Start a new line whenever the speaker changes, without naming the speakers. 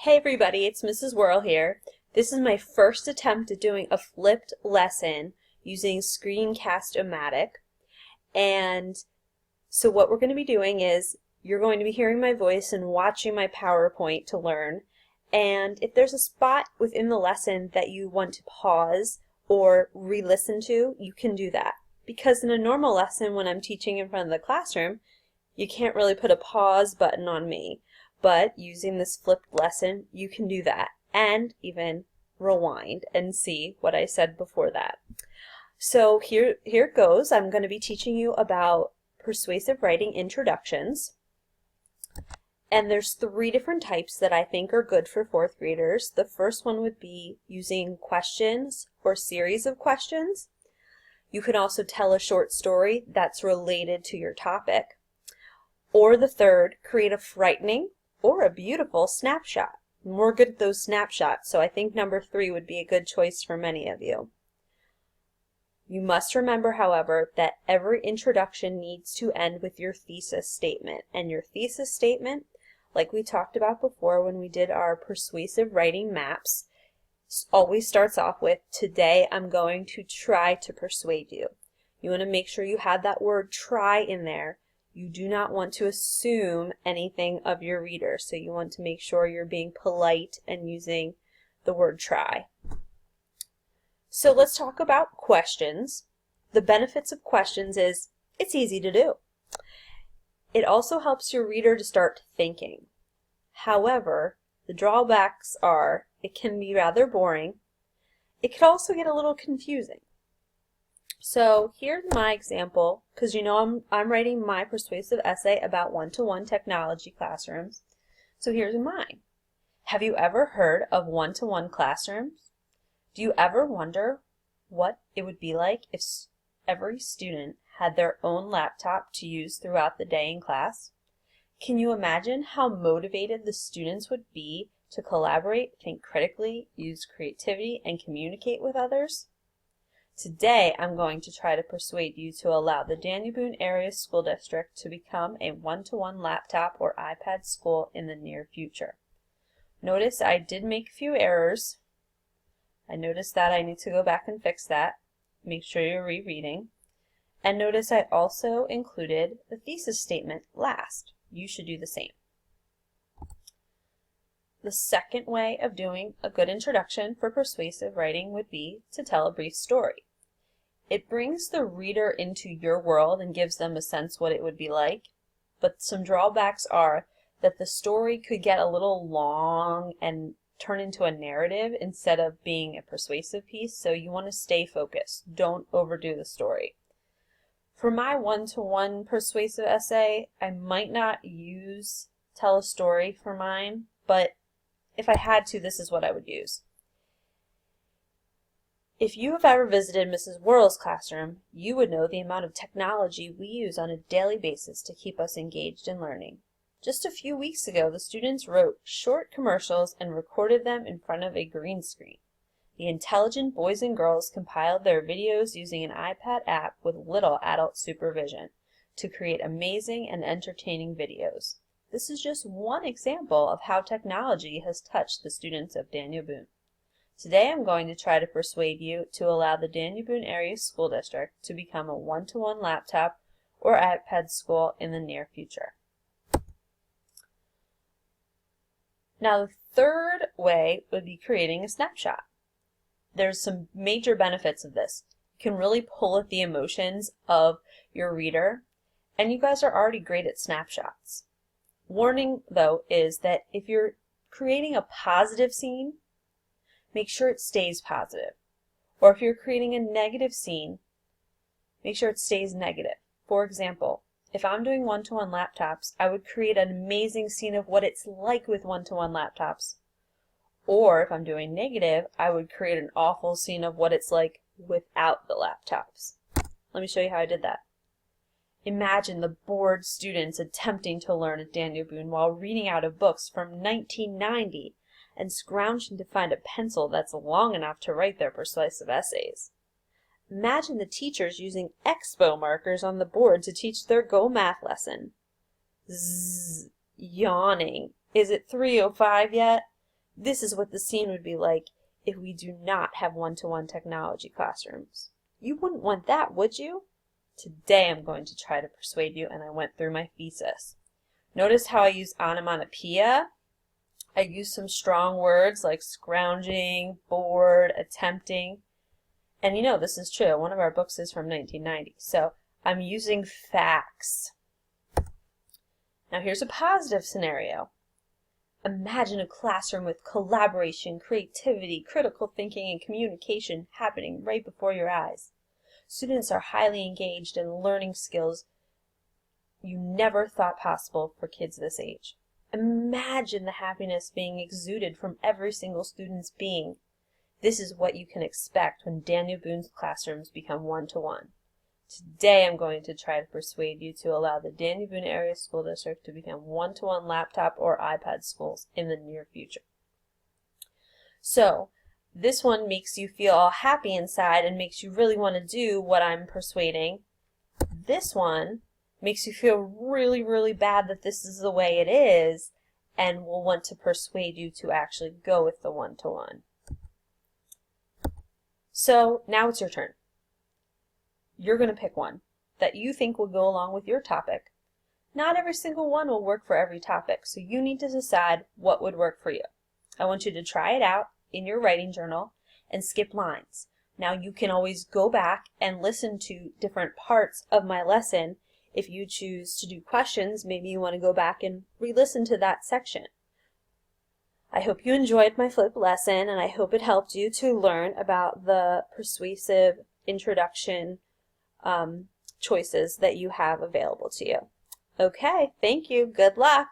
Hey everybody, it's Mrs. Worrell here. This is my first attempt at doing a flipped lesson using Screencast-O-Matic. And so what we're going to be doing is you're going to be hearing my voice and watching my PowerPoint to learn. And if there's a spot within the lesson that you want to pause or re-listen to, you can do that. Because in a normal lesson when I'm teaching in front of the classroom, you can't really put a pause button on me. But using this flipped lesson, you can do that and even rewind and see what I said before that. So here it goes. I'm going to be teaching you about persuasive writing introductions. And there's 3 different types that I think are good for 4th graders. The first one would be using questions or series of questions. You can also tell a short story that's related to your topic. Or the third, create a frightening or a beautiful snapshot. We're good at those snapshots, so I think number 3 would be a good choice for many of you. You must remember, however, that every introduction needs to end with your thesis statement. And your thesis statement, like we talked about before when we did our persuasive writing maps, always starts off with, "Today I'm going to try to persuade you." You want to make sure you have that word try in there. You do not want to assume anything of your reader, so you want to make sure you're being polite and using the word try. So let's talk about questions. The benefits of questions is it's easy to do. It also helps your reader to start thinking. However, the drawbacks are it can be rather boring. It could also get a little confusing. So here's my example, because you know I'm writing my persuasive essay about one-to-one technology classrooms. So here's mine. Have you ever heard of one-to-one classrooms? Do you ever wonder what it would be like if every student had their own laptop to use throughout the day in class? Can you imagine how motivated the students would be to collaborate, think critically, use creativity, and communicate with others? Today, I'm going to try to persuade you to allow the Daniel Boone Area School District to become a one-to-one laptop or iPad school in the near future. Notice I did make a few errors. I noticed that I need to go back and fix that. Make sure you're rereading. And notice I also included the thesis statement last. You should do the same. The second way of doing a good introduction for persuasive writing would be to tell a brief story. It brings the reader into your world and gives them a sense what it would be like, but some drawbacks are that the story could get a little long and turn into a narrative instead of being a persuasive piece, so you want to stay focused. Don't overdo the story. For my one-to-one persuasive essay, I might not use tell a story for mine, but if I had to, this is what I would use. If you have ever visited Mrs. Worrell's classroom, you would know the amount of technology we use on a daily basis to keep us engaged in learning. Just a few weeks ago, the students wrote short commercials and recorded them in front of a green screen. The intelligent boys and girls compiled their videos using an iPad app with little adult supervision to create amazing and entertaining videos. This is just one example of how technology has touched the students of Daniel Boone. Today I'm going to try to persuade you to allow the Daniel Boone Area School District to become a one-to-one laptop or iPad school in the near future. Now the third way would be creating a snapshot. There's some major benefits of this. You can really pull at the emotions of your reader, and you guys are already great at snapshots. Warning though is that if you're creating a positive scene, make sure it stays positive. Or if you're creating a negative scene, make sure it stays negative. For example, if I'm doing one-to-one laptops, I would create an amazing scene of what it's like with one-to-one laptops. Or if I'm doing negative, I would create an awful scene of what it's like without the laptops. Let me show you how I did that. Imagine the bored students attempting to learn at Daniel Boone while reading out of books from 1990 and scrounging to find a pencil that's long enough to write their persuasive essays. Imagine the teachers using expo markers on the board to teach their Go Math lesson. Zzz, yawning. Is it 3:05 yet? This is what the scene would be like if we do not have one-to-one technology classrooms. You wouldn't want that, would you? Today I'm going to try to persuade you, and I went through my thesis. Notice how I use onomatopoeia. I use some strong words like scrounging, bored, attempting. And you know this is true. One of our books is from 1990. So I'm using facts. Now here's a positive scenario. Imagine a classroom with collaboration, creativity, critical thinking, and communication happening right before your eyes. Students are highly engaged in learning skills you never thought possible for kids this age. Imagine the happiness being exuded from every single student's being. This is what you can expect when Daniel Boone's classrooms become one-to-one. Today I'm going to try to persuade you to allow the Daniel Boone Area School District to become one-to-one laptop or iPad schools in the near future. So, this one makes you feel all happy inside and makes you really want to do what I'm persuading. This one makes you feel really, really bad that this is the way it is and will want to persuade you to actually go with the one-to-one. So now it's your turn. You're going to pick one that you think will go along with your topic. Not every single one will work for every topic, so you need to decide what would work for you. I want you to try it out in your writing journal and skip lines. Now you can always go back and listen to different parts of my lesson. If you choose to do questions, maybe you want to go back and re-listen to that section. I hope you enjoyed my flip lesson, and I hope it helped you to learn about the persuasive introduction choices that you have available to you. Okay, thank you. Good luck.